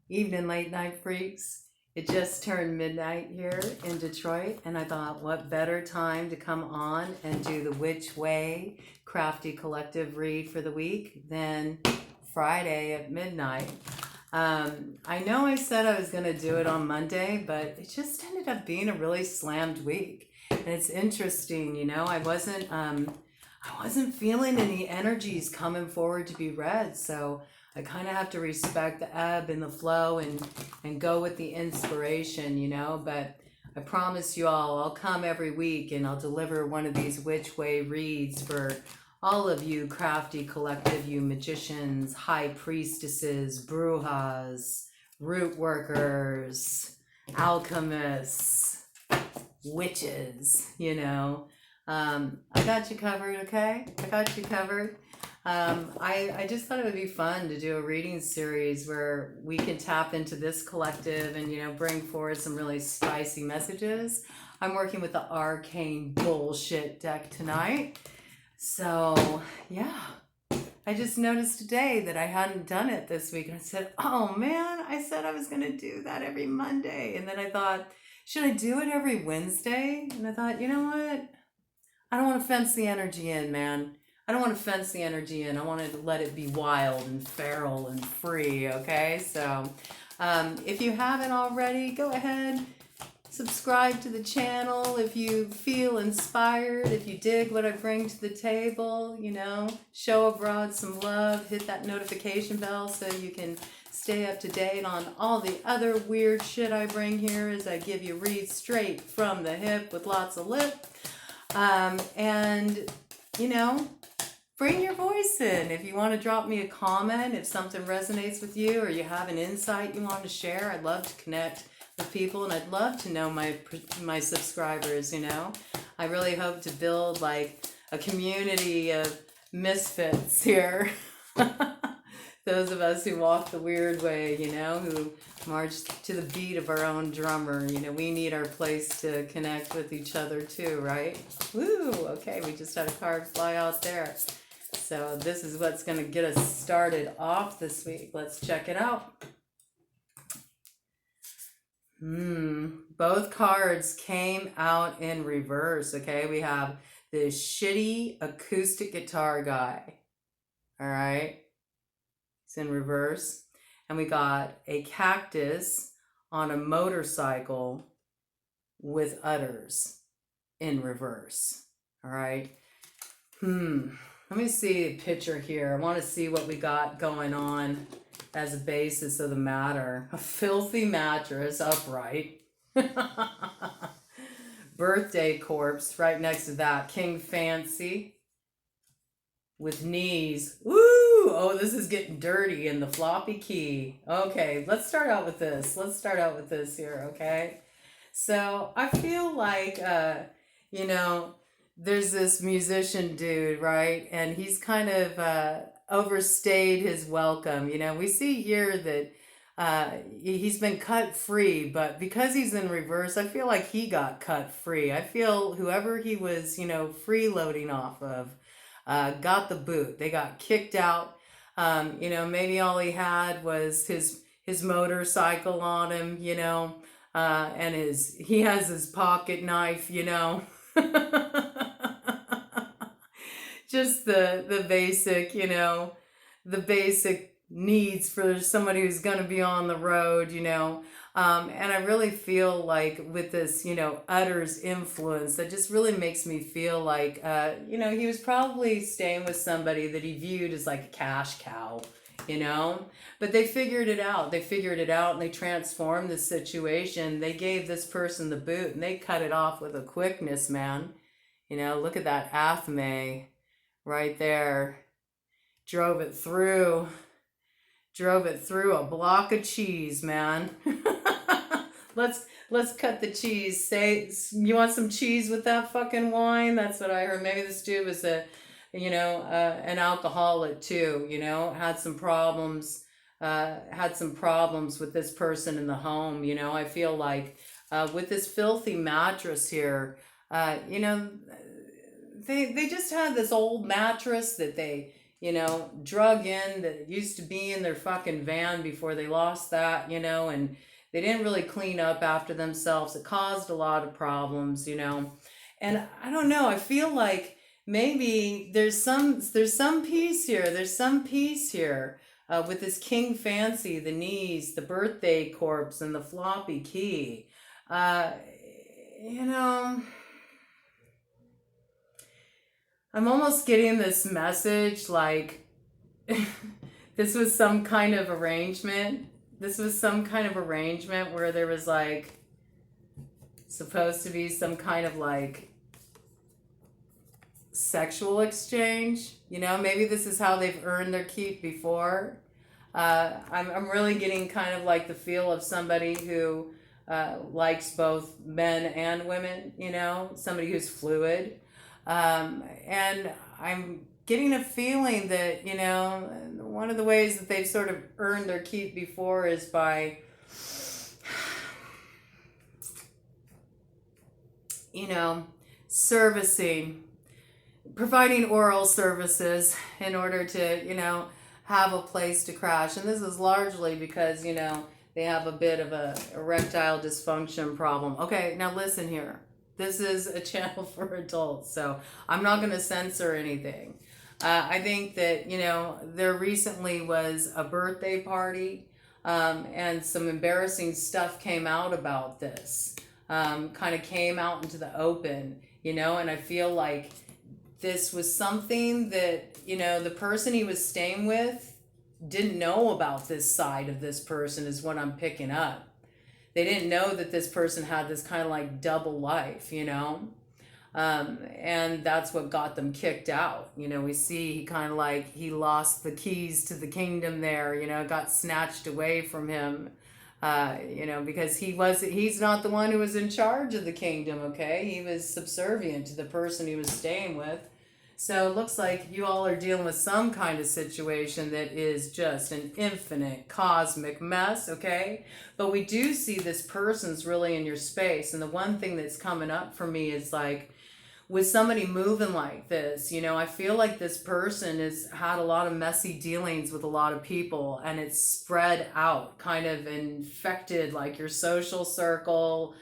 Evening, late night freaks. It just turned midnight here in Detroit, and I thought, what better time to come on and do the Which Way Crafty Collective read for the week than Friday at midnight. I know I said I was going to do it on Monday, but it just ended up being a really slammed week. And it's interesting, I wasn't feeling any energies coming forward to be read, so I kind of have to respect the ebb and the flow and go with the inspiration, but I promise you all, I'll come every week and I'll deliver one of these Which Way reads for all of you Crafty Collective, you magicians, high priestesses, brujas, root workers, alchemists, witches, I got you covered, okay? I got you covered. I just thought it would be fun to do a reading series where we can tap into this collective and, bring forward some really spicy messages. I'm working with the Arcane Bullshit deck tonight. So, yeah. I just noticed today that I hadn't done it this week. And I said, oh man, I said I was going to do that every Monday. And then I thought, should I do it every Wednesday? And I thought, you know what? I don't want to fence the energy in, man. I don't want to fence the energy in. I want to let it be wild and feral and free, okay? So if you haven't already, go ahead, subscribe to the channel if you feel inspired, if you dig what I bring to the table, show abroad some love, hit that notification bell so you can stay up to date on all the other weird shit I bring here as I give you reads straight from the hip with lots of lip. And, bring your voice in. If you want to drop me a comment, if something resonates with you or you have an insight you want to share, I'd love to connect with people and I'd love to know my subscribers, I really hope to build like a community of misfits here. Those of us who walk the weird way, who march to the beat of our own drummer. We need our place to connect with each other too, right? Woo! Okay, we just had a card fly out there. So this is what's going to get us started off this week. Let's check it out. Both cards came out in reverse, okay? We have this shitty acoustic guitar guy, all right? It's in reverse. And we got a cactus on a motorcycle with udders in reverse. All right. Let me see a picture here. I want to see what we got going on as a basis of the matter. A filthy mattress upright. Birthday corpse right next to that. King Fancy with knees. Woo! Oh, this is getting dirty in the floppy key. Okay, let's start out with this. Here, okay? So I feel like, there's this musician dude, right? And he's kind of overstayed his welcome. We see here that he's been cut free, but because he's in reverse, I feel like he got cut free. I feel whoever he was, freeloading off of, got the boot. They got kicked out. Maybe all he had was his motorcycle on him, and he has his pocket knife, just the basic, the basic needs for somebody who's going to be on the road, and I really feel like with this, utters influence, that just really makes me feel like, he was probably staying with somebody that he viewed as like a cash cow, but they figured it out. And they transformed the situation. They gave this person the boot and they cut it off with a quickness, man. Look at that athame right there. Drove it through a block of cheese, man. Let's cut the cheese. Say, you want some cheese with that fucking wine? That's what I heard. Maybe this dude was an alcoholic too, had some problems with this person in the home. I feel like with this filthy mattress here, they just had this old mattress that they drug in that used to be in their fucking van before they lost that, and they didn't really clean up after themselves. It caused a lot of problems, and I don't know, I feel like maybe there's some peace here. There's some peace here with this King Fancy, the knees, the birthday corpse, and the floppy key. Uh, you know, I'm almost getting this message like this was some kind of arrangement. This was some kind of arrangement where there was like supposed to be some kind of like sexual exchange. Maybe this is how they've earned their keep before. I'm really getting kind of like the feel of somebody who likes both men and women, somebody who's fluid. And I'm getting a feeling that, one of the ways that they've sort of earned their keep before is by, servicing, providing oral services in order to, have a place to crash. And this is largely because, they have a bit of a erectile dysfunction problem. Okay, now listen here. This is a channel for adults, so I'm not going to censor anything. I think that, there recently was a birthday party, and some embarrassing stuff came out about this. Kind of came out into the open, and I feel like this was something that, the person he was staying with didn't know about this side of this person, is what I'm picking up. They didn't know that this person had this kind of like double life, and that's what got them kicked out. We see he kind of like, he lost the keys to the kingdom there, got snatched away from him, because he's not the one who was in charge of the kingdom, okay? He was subservient to the person he was staying with. So it looks like you all are dealing with some kind of situation that is just an infinite cosmic mess, okay? But we do see this person's really in your space. And the one thing that's coming up for me is like, with somebody moving like this, I feel like this person has had a lot of messy dealings with a lot of people, and it's spread out, kind of infected like your social circle,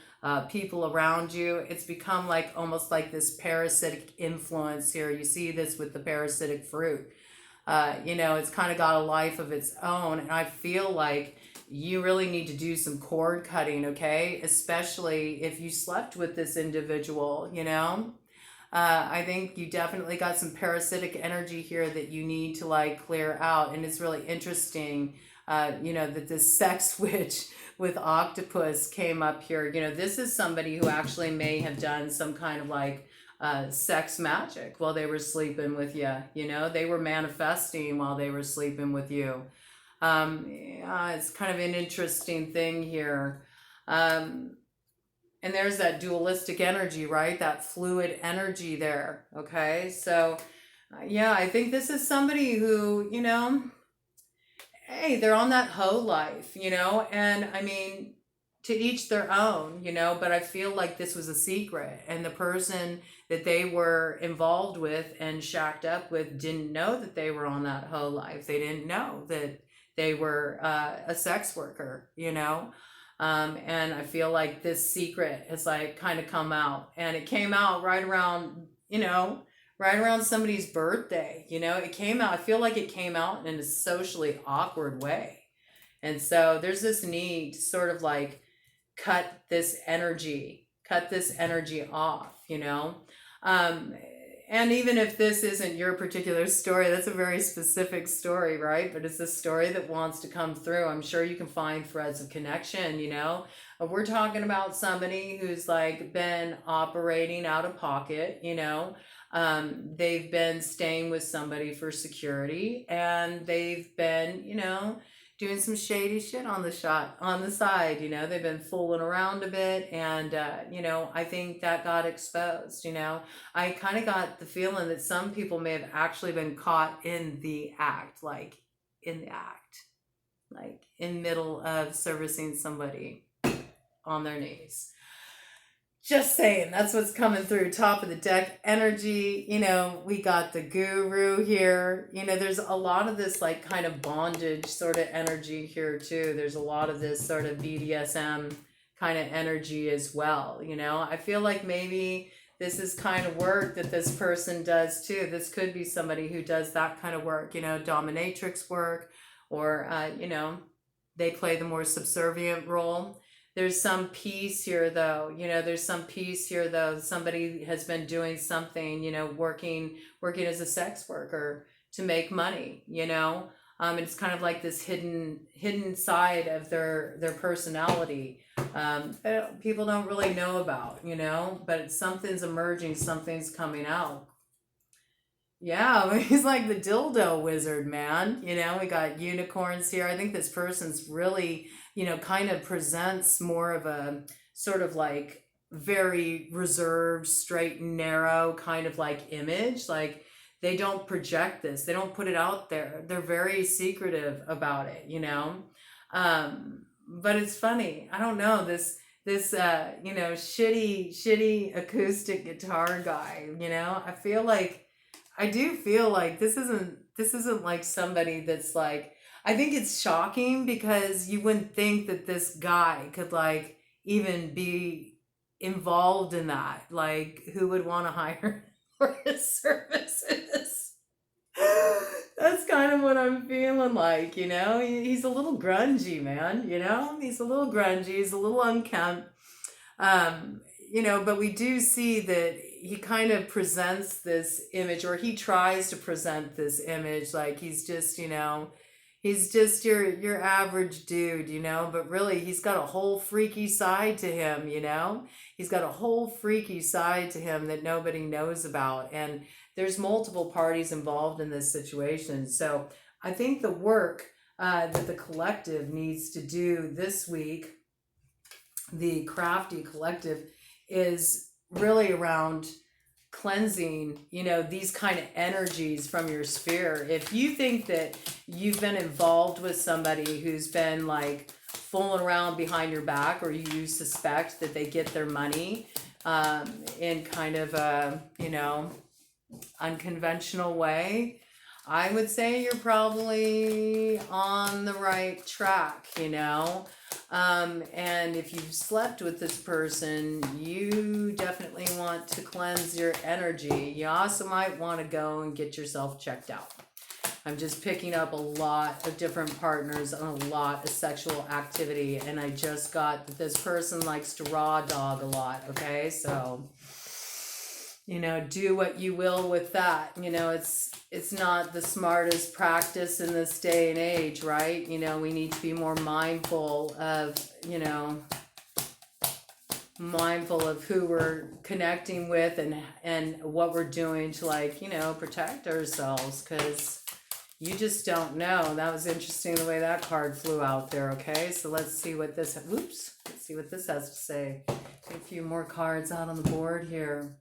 people around you. It's become like almost like this parasitic influence here. You see this with the parasitic fruit. It's kind of got a life of its own, and I feel like you really need to do some cord cutting, okay? Especially if you slept with this individual, I think you definitely got some parasitic energy here that you need to like clear out. And it's really interesting, that this sex witch with octopus came up here. This is somebody who actually may have done some kind of like sex magic while they were sleeping with you. They were manifesting while they were sleeping with you. It's kind of an interesting thing here. And there's that dualistic energy, right? That fluid energy there, okay? So, yeah, I think this is somebody who, hey, they're on that hoe life, and I mean, to each their own, but I feel like this was a secret, and the person that they were involved with and shacked up with didn't know that they were on that hoe life. They didn't know that they were a sex worker, and I feel like this secret has like kind of come out, and it came out right around, right around somebody's birthday. It came out, I feel like it came out in a socially awkward way. And so there's this need to sort of like cut this energy off, and even if this isn't your particular story, that's a very specific story, right? But it's a story that wants to come through. I'm sure you can find threads of connection, We're talking about somebody who's like been operating out of pocket, they've been staying with somebody for security, and they've been, doing some shady shit on the side, they've been fooling around a bit, and I think that got exposed. I kind of got the feeling that some people may have actually been caught in the act, like in middle of servicing somebody on their knees. Just saying, that's what's coming through. Top of the deck energy. We got the guru here. There's a lot of this like kind of bondage sort of energy here too. There's a lot of this sort of BDSM kind of energy as well. I feel like maybe this is kind of work that this person does too. This could be somebody who does that kind of work, dominatrix work, or, they play the more subservient role. There's some peace here though. Somebody has been doing something, working as a sex worker to make money. It's kind of like this hidden side of their personality, that people don't really know about, but something's emerging, something's coming out. Yeah, he's like the dildo wizard, man. We got unicorns here. I think this person's really, kind of presents more of a sort of like very reserved, straight and narrow kind of like image. Like they don't project this, they don't put it out there. They're very secretive about it, But it's funny. I don't know, this shitty acoustic guitar guy, I do feel like this isn't like somebody that's like, I think it's shocking because you wouldn't think that this guy could like even be involved in that. Like who would want to hire for his services? That's kind of what I'm feeling like, He's a little grungy, man, He's a little grungy, he's a little unkempt. But we do see that he kind of presents this image, or he tries to present this image like he's just, he's just your average dude, but really he's got a whole freaky side to him, He's got a whole freaky side to him that nobody knows about. And there's multiple parties involved in this situation. So I think the work that the collective needs to do this week, the Crafty Collective, is really around cleansing, these kind of energies from your sphere. If you think that you've been involved with somebody who's been like fooling around behind your back, or you suspect that they get their money in kind of a, unconventional way, I would say you're probably on the right track, and if you've slept with this person, you definitely want to cleanse your energy. You also might want to go and get yourself checked out. I'm just picking up a lot of different partners and a lot of sexual activity, and I just got that this person likes to raw dog a lot, okay? So, do what you will with that. It's not the smartest practice in this day and age, right? We need to be more mindful of, who we're connecting with and what we're doing to like, protect ourselves, because you just don't know. That was interesting the way that card flew out there, okay? So let's see what this, let's see what this has to say. Take a few more cards out on the board here.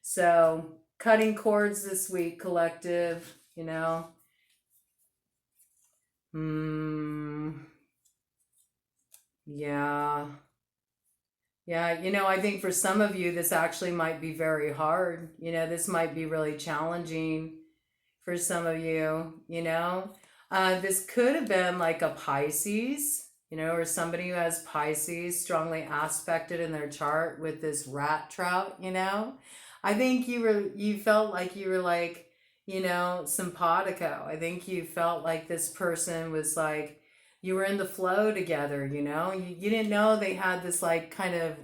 So, cutting cords this week, collective, Yeah, I think for some of you, this actually might be very hard. This might be really challenging for some of you, This could have been like a Pisces, or somebody who has Pisces strongly aspected in their chart with this rat trout, I think you felt like you were like, simpatico. I think you felt like this person was like, you were in the flow together, you didn't know they had this like kind of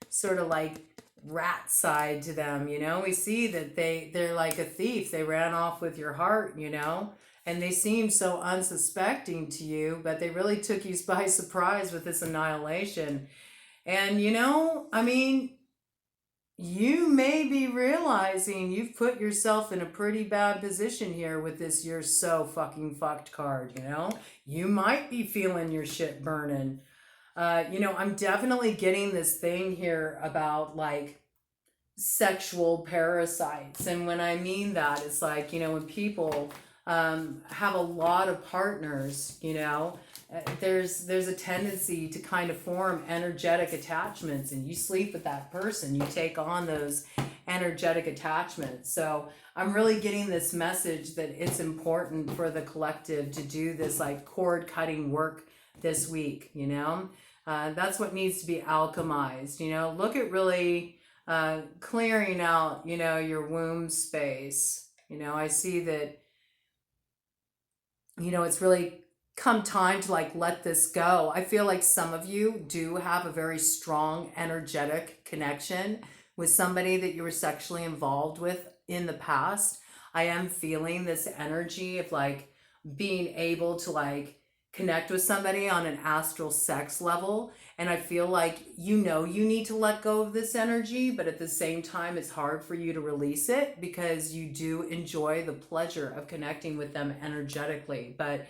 sort of like rat side to them, we see that they're like a thief. They ran off with your heart, and they seem so unsuspecting to you, but they really took you by surprise with this annihilation. And you may be realizing you've put yourself in a pretty bad position here with this "you're so fucking fucked" card, You might be feeling your shit burning. I'm definitely getting this thing here about like sexual parasites. And when I mean that, it's like, when people have a lot of partners, there's a tendency to kind of form energetic attachments, and you sleep with that person, you take on those energetic attachments. So I'm really getting this message that it's important for the collective to do this like cord cutting work this week, you know. That's what needs to be alchemized, you know. Look at really clearing out, you know, your womb space. You know, I see that, you know, it's really come time to like let this go. I feel like some of you do have a very strong energetic connection with somebody that you were sexually involved with in the past. I am feeling this energy of like being able to like connect with somebody on an astral sex level. And I feel like, you know, you need to let go of this energy, but at the same time, it's hard for you to release it because you do enjoy the pleasure of connecting with them energetically. But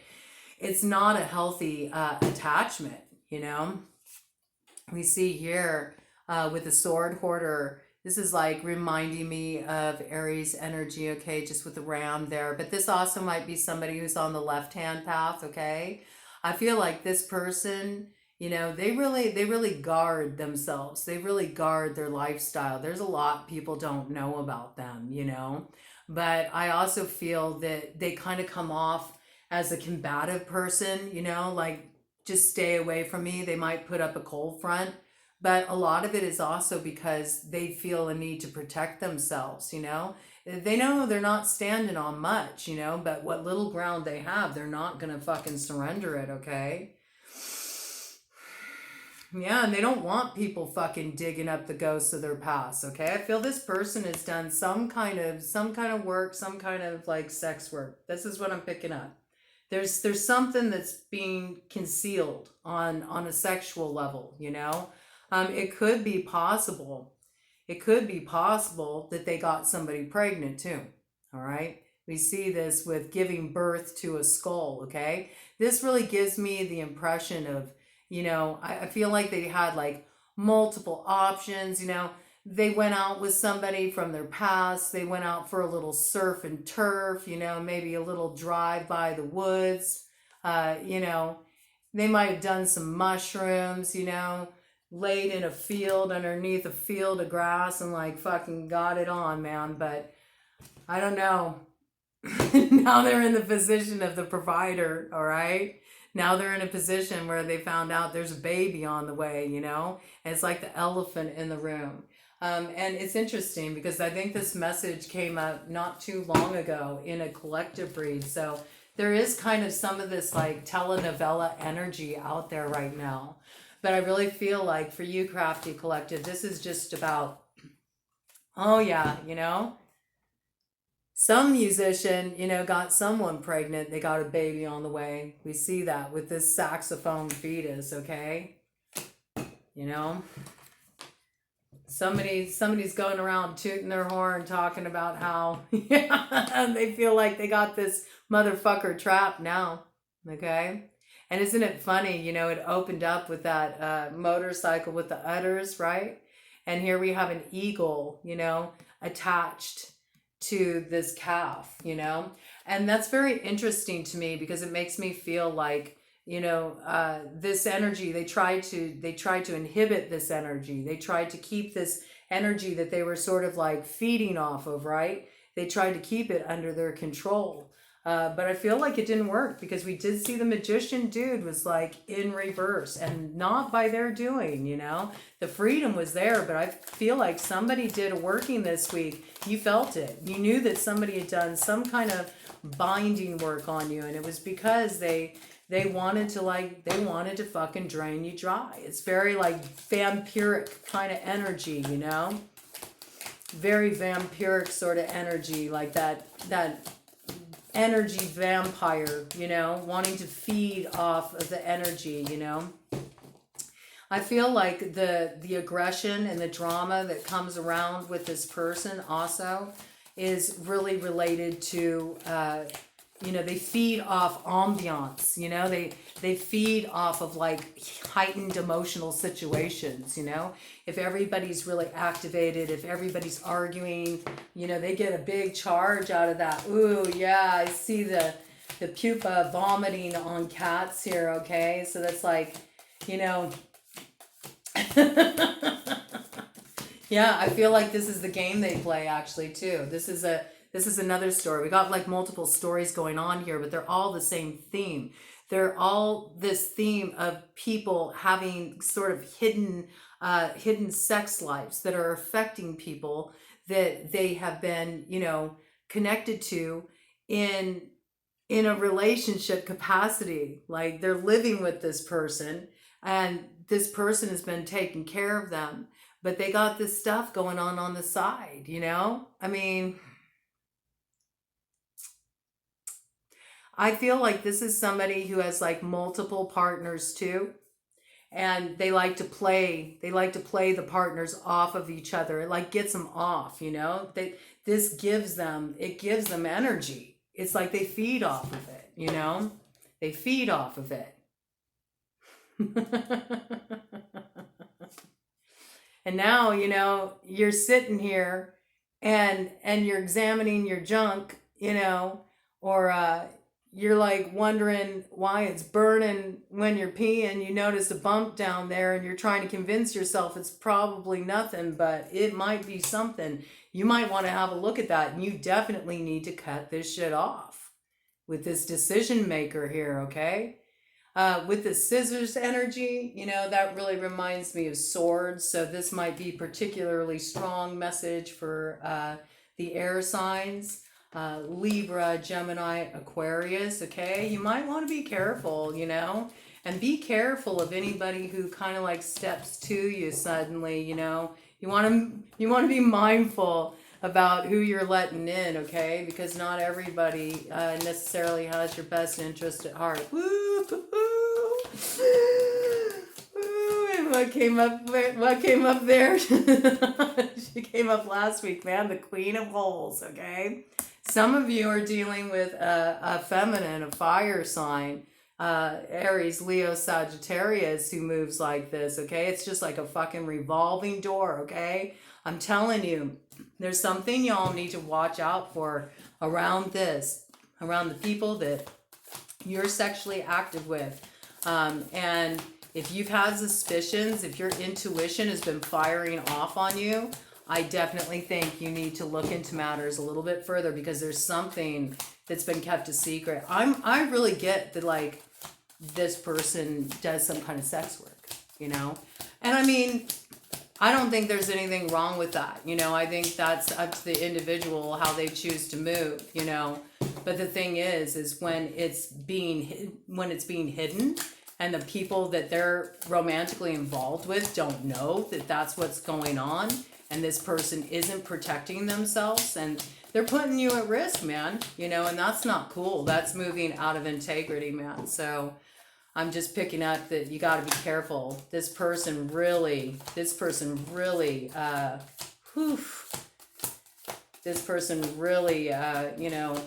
it's not a healthy attachment, you know. We see here with the sword hoarder, this is like reminding me of Aries energy, okay, just with the ram there. But this also might be somebody who's on the left-hand path, okay. I feel like this person, you know, they really guard themselves. They really guard their lifestyle. There's a lot people don't know about them, you know. But I also feel that they kind of come off as a combative person, you know, like just stay away from me. They might put up a cold front, but a lot of it is also because they feel a need to protect themselves, you know. They know they're not standing on much, you know, but what little ground they have, they're not gonna fucking surrender it, okay? Yeah, and they don't want people fucking digging up the ghosts of their past, okay? I feel this person has done some kind of work, some kind of like sex work. This is what I'm picking up. There's something that's being concealed on a sexual level, you know. It could be possible. It could be possible that they got somebody pregnant too. All right. We see this with giving birth to a skull. Okay. This really gives me the impression of, you know, I feel like they had like multiple options, you know. They went out with somebody from their past. They went out for a little surf and turf, you know, maybe a little drive by the woods. You know, they might have done some mushrooms, you know, laid in a field underneath a field of grass and like fucking got it on, man. But I don't know. Now they're in the position of the provider, all right? Now they're in a position where they found out there's a baby on the way, you know? And it's like the elephant in the room. And it's interesting because I think this message came up not too long ago in a collective read. So there is kind of some of this like telenovela energy out there right now. But I really feel like for you, Crafty Collective, this is just about, oh yeah, you know, some musician, you know, got someone pregnant. They got a baby on the way. We see that with this saxophone fetus, okay? You know? Somebody's going around tooting their horn talking about how they feel like they got this motherfucker trapped now, okay? And isn't it funny, you know, it opened up with that motorcycle with the udders, right? And here we have an eagle, you know, attached to this calf, you know? And that's very interesting to me because it makes me feel like, you know, this energy, they tried to inhibit this energy. They tried to keep this energy that they were sort of like feeding off of, right? They tried to keep it under their control. But I feel like it didn't work because we did see the magician dude was like in reverse and not by their doing, you know. The freedom was there, but I feel like somebody did a working this week. You felt it. You knew that somebody had done some kind of binding work on you, and it was because they wanted to fucking drain you dry. It's very like vampiric kind of energy, you know? Very vampiric sort of energy, like that energy vampire, you know, wanting to feed off of the energy, you know? I feel like the aggression and the drama that comes around with this person also is really related to you know, they feed off ambiance, you know, they feed off of like heightened emotional situations, you know. If everybody's really activated, if everybody's arguing, you know, they get a big charge out of that. Ooh, yeah, I see the the pupa vomiting on cats here, okay? So that's like, you know, yeah, I feel like this is the game they play actually too. This is another story. We got like multiple stories going on here, but they're all the same theme. They're all this theme of people having sort of hidden sex lives that are affecting people that they have been, you know, connected to in a relationship capacity. Like they're living with this person and this person has been taking care of them, but they got this stuff going on the side, you know? I mean, I feel like this is somebody who has like multiple partners too. And they like to play the partners off of each other. It like gets them off, you know? This gives them, it gives them energy. It's like they feed off of it, you know? They feed off of it. And now, you know, you're sitting here and you're examining your junk, you know, or you're like wondering why it's burning when you're peeing. You notice a bump down there and you're trying to convince yourself it's probably nothing, but it might be something. You might want to have a look at that, and you definitely need to cut this shit off with this decision maker here, okay? With the scissors energy, you know, that really reminds me of swords. So this might be particularly strong message for the air signs. Libra, Gemini, Aquarius, okay? You might want to be careful, you know? And be careful of anybody who kind of like steps to you suddenly, you know? You want to be mindful about who you're letting in, okay? Because not everybody necessarily has your best interest at heart. Woo! And what came up there? She came up last week, man. The Queen of Holes, okay? Some of you are dealing with a feminine, a fire sign, Aries, Leo, Sagittarius, who moves like this, okay? It's just like a fucking revolving door, okay? I'm telling you, there's something y'all need to watch out for around this, around the people that you're sexually active with. And if you've had suspicions, if your intuition has been firing off on you, I definitely think you need to look into matters a little bit further, because there's something that's been kept a secret. I really get that, like, this person does some kind of sex work, you know? And I mean, I don't think there's anything wrong with that, you know? I think that's up to the individual how they choose to move, you know? But the thing is when it's being hidden, and the people that they're romantically involved with don't know that that's what's going on, and this person isn't protecting themselves, and they're putting you at risk, man, you know, and that's not cool. That's moving out of integrity, man. So I'm just picking up that you got to be careful. This person really, this person really, you know,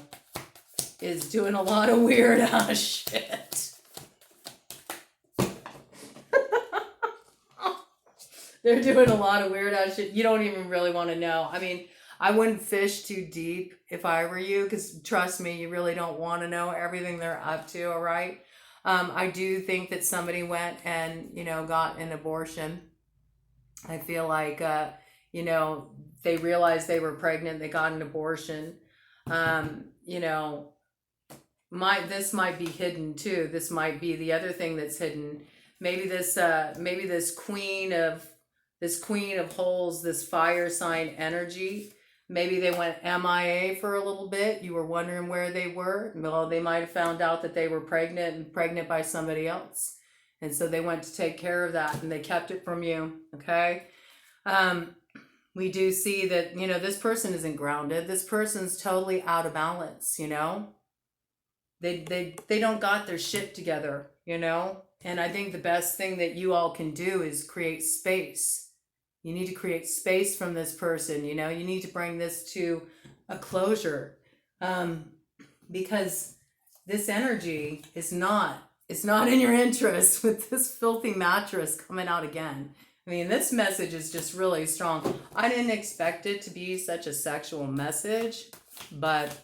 is doing a lot of weird ass shit. They're doing a lot of weird ass shit. You don't even really want to know. I mean, I wouldn't fish too deep if I were you, because trust me, you really don't want to know everything they're up to, all right? I do think that somebody went and, you know, got an abortion. I feel like, you know, they realized they were pregnant, they got an abortion. You know, this might be hidden too. This might be the other thing that's hidden. Maybe this queen of holes, this fire sign energy, maybe they went MIA for a little bit. You were wondering where they were. Well, they might have found out that they were pregnant by somebody else. And so they went to take care of that, and they kept it from you, okay? We do see that, you know, this person isn't grounded. This person's totally out of balance, you know? They don't got their shit together, you know? And I think the best thing that you all can do is create space. You need to create space from this person, you know? You need to bring this to a closure. Because this energy is not in your interest with this filthy mattress coming out again. I mean, this message is just really strong. I didn't expect it to be such a sexual message, but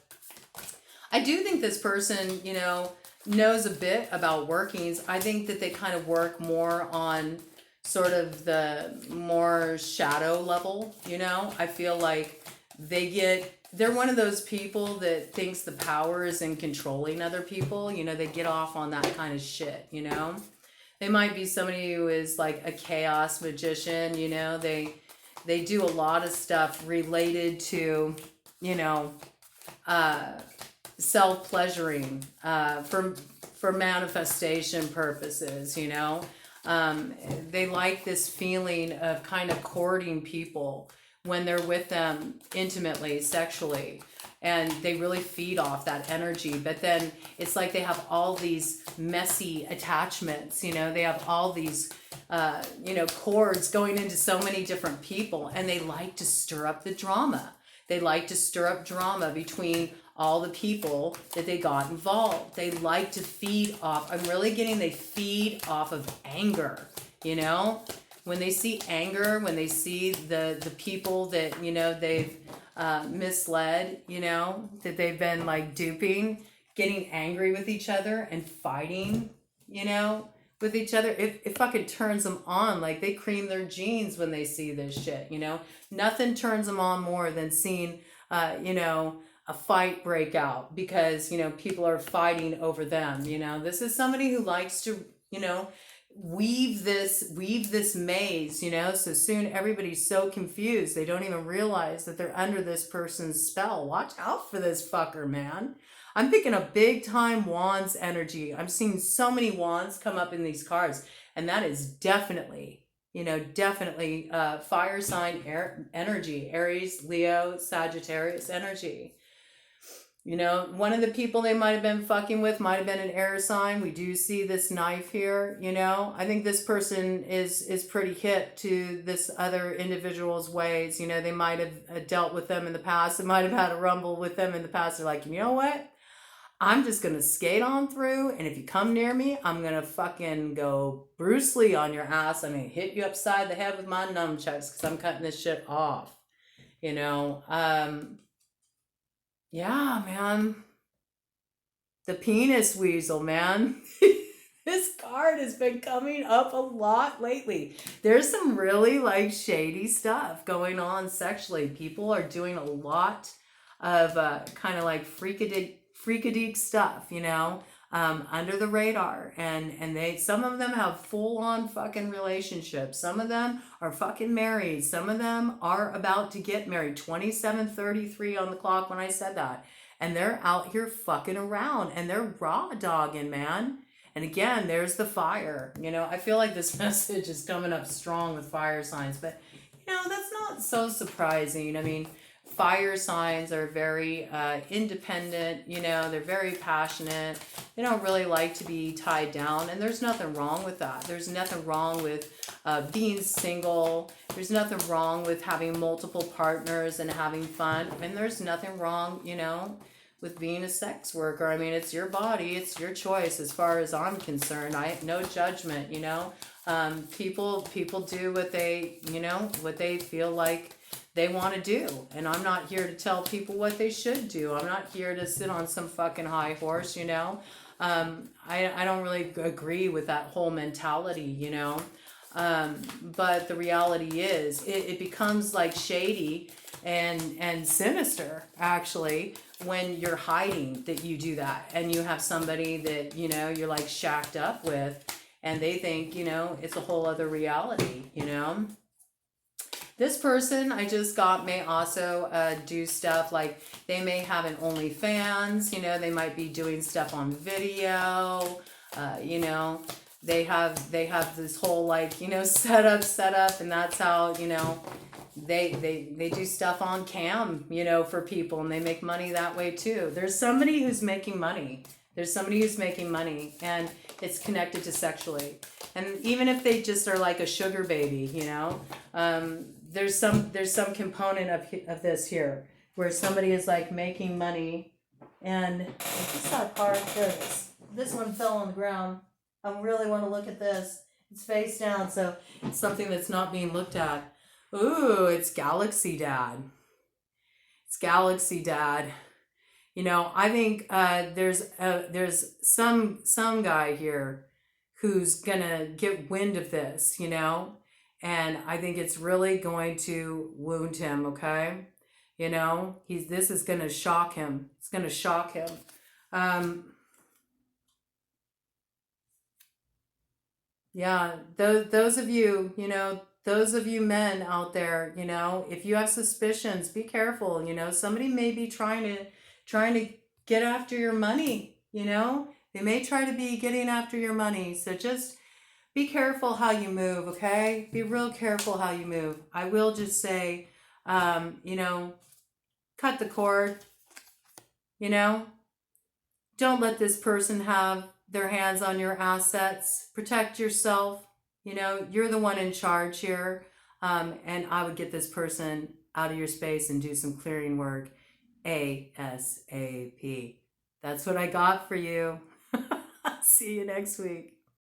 I do think this person, you know, knows a bit about workings. I think that they kind of work more on sort of the more shadow level, you know? I feel like they're one of those people that thinks the power is in controlling other people. You know, they get off on that kind of shit, you know? They might be somebody who is like a chaos magician, you know? They do a lot of stuff related to, you know, self-pleasuring, for manifestation purposes, you know. They like this feeling of kind of courting people when they're with them intimately, sexually, and they really feed off that energy. But then it's like they have all these messy attachments, you know. They have all these you know, cords going into so many different people, and they like to stir up the drama. They like to stir up drama between all the people that they got involved. They like to feed off. I'm really getting they feed off of anger, you know? When they see anger, when they see the people that, you know, they've misled, you know, that they've been like duping, getting angry with each other and fighting, you know, with each other, it fucking turns them on. Like they cream their jeans when they see this shit, you know. Nothing turns them on more than seeing you know, a fight break out because, you know, people are fighting over them, you know. This is somebody who likes to, you know, weave this maze, you know. So soon everybody's so confused they don't even realize that they're under this person's spell. Watch out for this fucker, man. I'm picking a big time wands energy. I'm seeing so many wands come up in these cards, and that is definitely, you know, definitely fire sign energy, Aries, Leo, Sagittarius energy. You know, one of the people they might have been fucking with might have been an air sign. We do see this knife here, you know. I think this person is pretty hip to this other individual's ways. You know, they might have dealt with them in the past. They might have had a rumble with them in the past. They're like, you know what? I'm just going to skate on through, and if you come near me, I'm going to fucking go Bruce Lee on your ass. I'm going to hit you upside the head with my nunchucks because I'm cutting this shit off. You know, yeah, man. The penis weasel, man. This card has been coming up a lot lately. There's some really like shady stuff going on sexually. People are doing a lot of kind of like freakadeek stuff, you know, under the radar, and they, some of them have full-on fucking relationships. Some of them are fucking married. Some of them are about to get married. 27:33 on the clock when I said that, and they're out here fucking around, and they're raw dogging, man. And again, there's the fire. You know, I feel like this message is coming up strong with fire signs, but you know, that's not so surprising. I mean, fire signs are very independent, you know, they're very passionate. They don't really like to be tied down, and there's nothing wrong with that. There's nothing wrong with being single. There's nothing wrong with having multiple partners and having fun. And there's nothing wrong, you know, with being a sex worker. I mean, it's your body, it's your choice as far as I'm concerned. I have no judgment, you know. People do what they, you know, what they feel like they want to do, and I'm not here to tell people what they should do. I'm not here to sit on some fucking high horse, you know. I don't really agree with that whole mentality, you know. But the reality is it becomes like shady and sinister actually when you're hiding that you do that, and you have somebody that, you know, you're like shacked up with, and they think, you know, it's a whole other reality, you know. This person I just got may also do stuff like they may have an OnlyFans, you know, they might be doing stuff on video, you know, they have this whole like, you know, setup, and that's how, you know, they do stuff on cam, you know, for people, and they make money that way too. There's somebody who's making money. And it's connected to sexually. And even if they just are like a sugar baby, you know, there's some component of this here where somebody is like making money, and what's that card? There it is. This one fell on the ground. I really want to look at this. It's face down, so it's something that's not being looked at. Ooh, it's Galaxy Dad. It's Galaxy Dad. You know, I think there's some guy here who's gonna get wind of this, you know, and I think it's really going to wound him. Okay, you know, this is gonna shock him. It's gonna shock him. Um, Yeah, those of you, you know, those of you men out there, you know, if you have suspicions, be careful, you know, somebody may be trying to get after your money, you know? They may try to be getting after your money. So just be careful how you move, okay? Be real careful how you move. I will just say, you know, cut the cord, you know? Don't let this person have their hands on your assets. Protect yourself. You know, you're the one in charge here. And I would get this person out of your space and do some clearing work ASAP. That's what I got for you. See you next week.